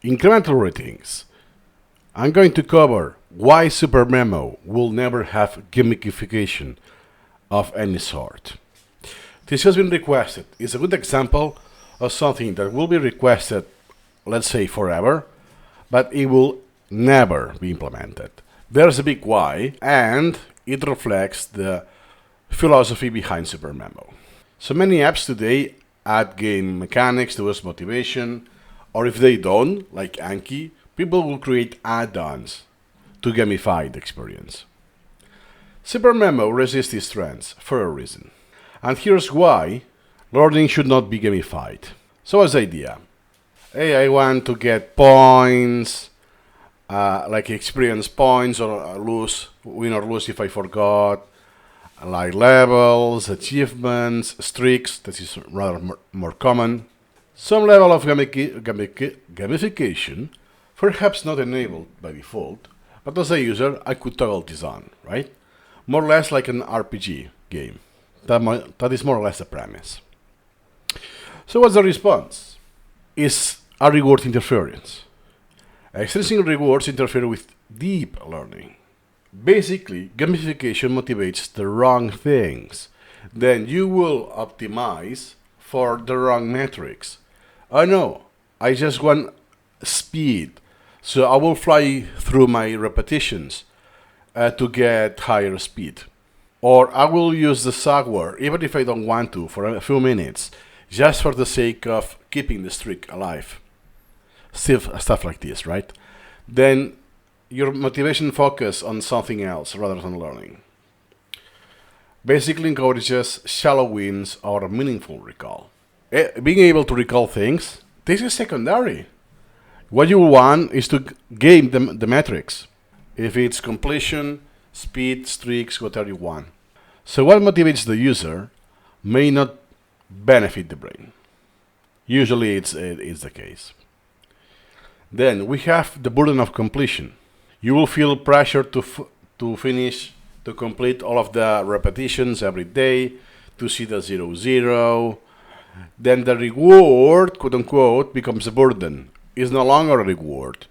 Incremental ratings. I'm going to cover why SuperMemo will never have gamification of any sort. This has been requested. It's a good example of something that will be requested, let's say forever, but it will never be implemented. There's a big why, and it reflects the philosophy behind SuperMemo. So many apps today add game mechanics to boost motivation, or if they don't, like Anki, people will create add-ons to gamify the experience. SuperMemo resists these trends for a reason. And here's why learning should not be gamified. So what's the idea? Hey, I want to get points, like experience points, or win or lose if I forgot, like levels, achievements, streaks, that is rather more common. Some level of gamification, perhaps not enabled by default, but as a user, I could toggle this on, right? More or less like an RPG game. That is more or less the premise. So what's the response? Is a reward interference. Extensive rewards interfere with deep learning. Basically, gamification motivates the wrong things. Then you will optimize for the wrong metrics. Oh no, I just want speed, so I will fly through my repetitions to get higher speed. Or I will use the software, even if I don't want to, for a few minutes, just for the sake of keeping the streak alive. Stuff like this, right? Then your motivation focus on something else rather than learning. Basically encourages shallow wins or meaningful recall. Being able to recall things, this is secondary. What you want is to game the metrics. If it's completion, speed, streaks, whatever you want. So what motivates the user may not benefit the brain. Usually it's the case. Then we have the burden of completion. You will feel pressure to finish, to complete all of the repetitions every day, to see the 0-0. Then the reward, quote unquote, becomes a burden. It's no longer a reward.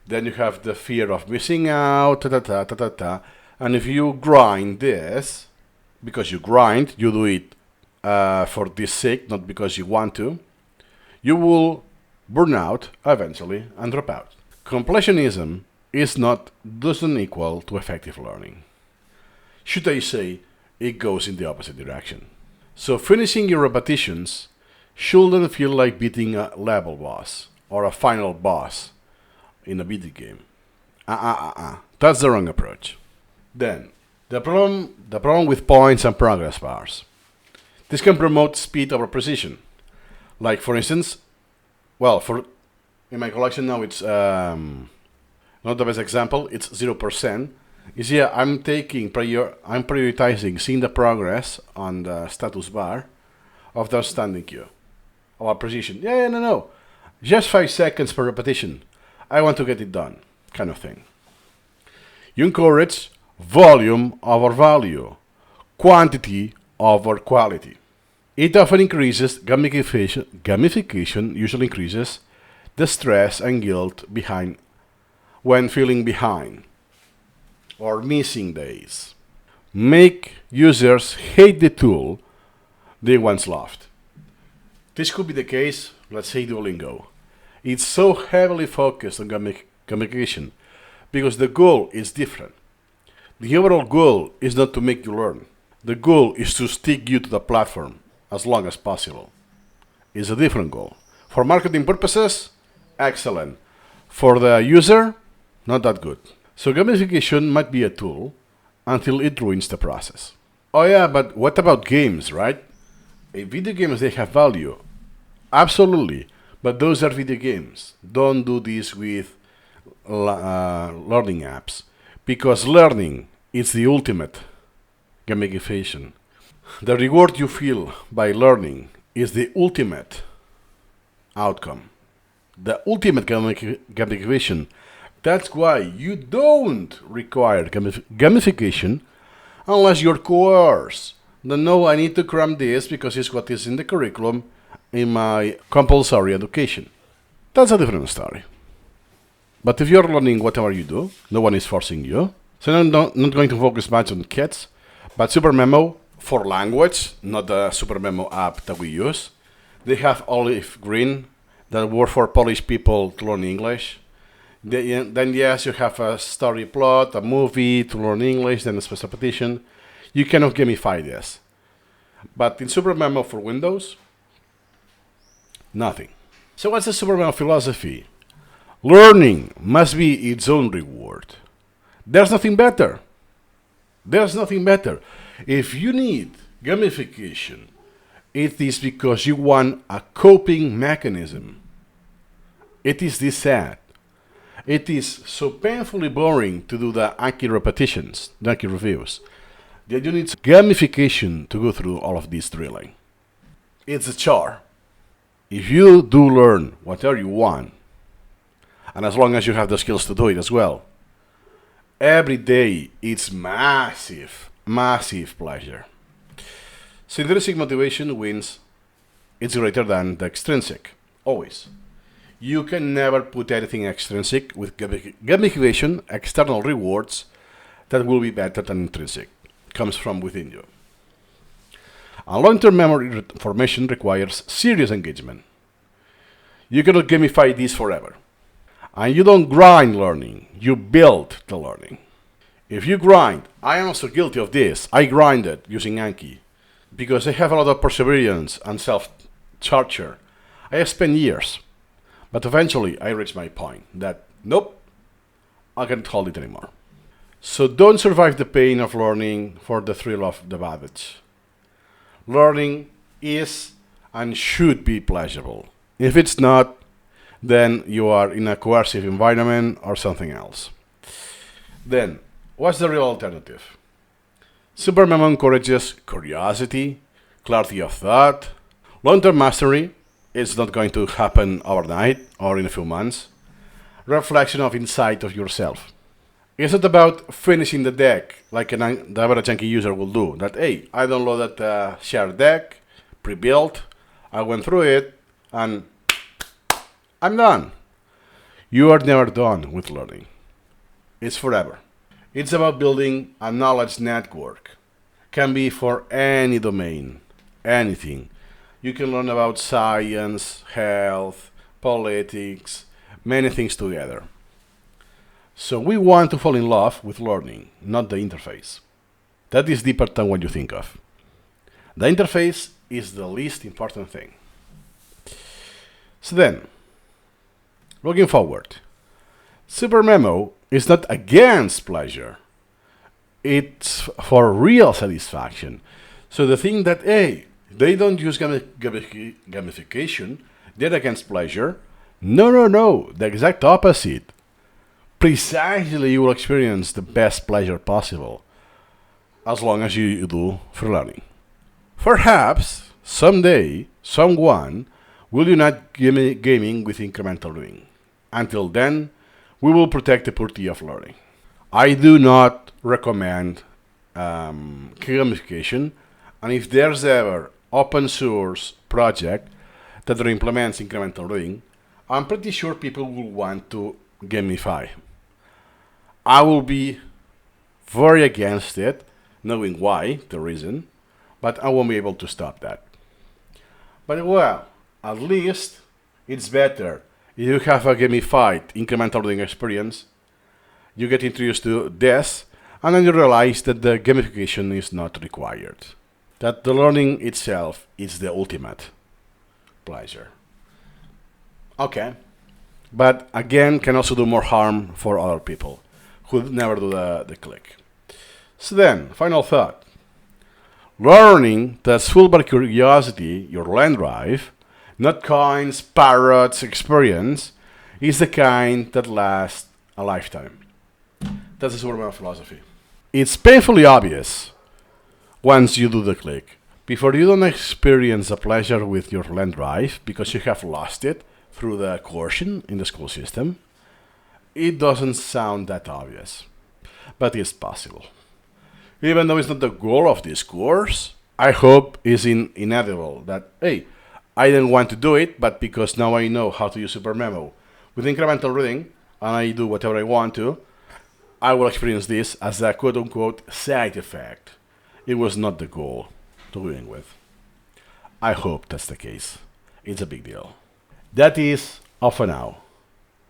Then you have the fear of missing out, and if you grind this, because you grind, you do it for this sake, not because you want to, you will burn out eventually and drop out. Completionism doesn't equal to effective learning. Should I say, it goes in the opposite direction. So finishing your repetitions shouldn't feel like beating a level boss or a final boss in a video game. That's the wrong approach. Then, the problem with points and progress bars. This can promote speed over precision. Like for instance, in my collection now it's not the best example, it's 0%. You see, I'm prioritizing seeing the progress on the status bar of the standing queue. Or precision. No. Just 5 seconds per repetition. I want to get it done, kind of thing. You encourage volume over value, quantity over quality. It often increases gamification usually increases the stress and guilt when feeling behind or missing days. Make users hate the tool they once loved. This could be the case, let's say Duolingo. It's so heavily focused on gamification because the goal is different. The overall goal is not to make you learn. The goal is to stick you to the platform as long as possible. It's a different goal. For marketing purposes, excellent. For the user, not that good. So gamification might be a tool until it ruins the process. Oh yeah, but what about games, right? Video games, they have value. Absolutely. But those are video games. Don't do this with learning apps. Because learning is the ultimate gamification. The reward you feel by learning is the ultimate outcome. The ultimate gamification. That's why you don't require gamification unless you're coerced. No, I need to cram this because it's what is in the curriculum in my compulsory education. That's a different story. But if you're learning whatever you do, no one is forcing you. So I'm not going to focus much on kids, but SuperMemo for language, not the SuperMemo app that we use. They have olive green that work for Polish people to learn English. Then yes, you have a story plot, a movie to learn English, then a special petition. You cannot gamify this. But in SuperMemo for Windows, nothing. So what's the SuperMemo philosophy? Learning must be its own reward. There's nothing better. There's nothing better. If you need gamification, it is because you want a coping mechanism. It is this sad. It is so painfully boring to do the Anki repetitions, the Anki reviews, that you need gamification to go through all of this drilling. It's a chore. If you do learn whatever you want, and as long as you have the skills to do it as well, every day it's massive, massive pleasure. So intrinsic motivation wins. It's greater than the extrinsic, always. You can never put anything extrinsic with gamification, external rewards that will be better than intrinsic. Comes from within you. And long-term memory formation requires serious engagement. You cannot gamify this forever. And you don't grind learning, you build the learning. If you grind, I am also guilty of this. I grinded using Anki because I have a lot of perseverance and self-torture. I have spent years, but eventually I reached my point that, nope, I can't hold it anymore. So don't survive the pain of learning for the thrill of the baggage. Learning is and should be pleasurable. If it's not, then you are in a coercive environment or something else. Then, what's the real alternative? SuperMemo encourages curiosity, clarity of thought. Long-term mastery is not going to happen overnight or in a few months. Reflection of insight of yourself. It's not about finishing the deck like the average Anki user will do. That, hey, I downloaded a shared deck, pre-built, I went through it, and I'm done. You are never done with learning. It's forever. It's about building a knowledge network. Can be for any domain, anything. You can learn about science, health, politics, many things together. So we want to fall in love with learning, not the interface. That is deeper than what you think of. The interface is the least important thing. So then, looking forward, SuperMemo is not against pleasure. It's for real satisfaction. So the thing that, hey, they don't use gamification, they're against pleasure. No, the exact opposite. Precisely, you will experience the best pleasure possible, as long as you do for learning. Perhaps, someday, someone will unite gaming with incremental learning. Until then, we will protect the purity of learning. I do not recommend gamification, and if there's ever open source project that implements incremental learning, I'm pretty sure people will want to gamify. I will be very against it, knowing why, the reason, but I won't be able to stop that. But well, at least it's better if you have a gamified incremental learning experience, you get introduced to this, and then you realize that the gamification is not required. That the learning itself is the ultimate pleasure. Okay, but again, can also do more harm for other people who never do the click. So then, final thought. Learning that's fueled by curiosity, your land drive, not coins, parrots, experience, is the kind that lasts a lifetime. That's the SuperMemo philosophy. It's painfully obvious once you do the click. Before you don't experience a pleasure with your land drive because you have lost it through the coercion in the school system, it doesn't sound that obvious, but it's possible. Even though it's not the goal of this course, I hope it's inevitable that, hey, I didn't want to do it, but because now I know how to use SuperMemo with incremental reading, and I do whatever I want to, I will experience this as a quote-unquote side effect. It was not the goal to begin with. I hope that's the case. It's a big deal. That is all for now.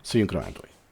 See you incrementally.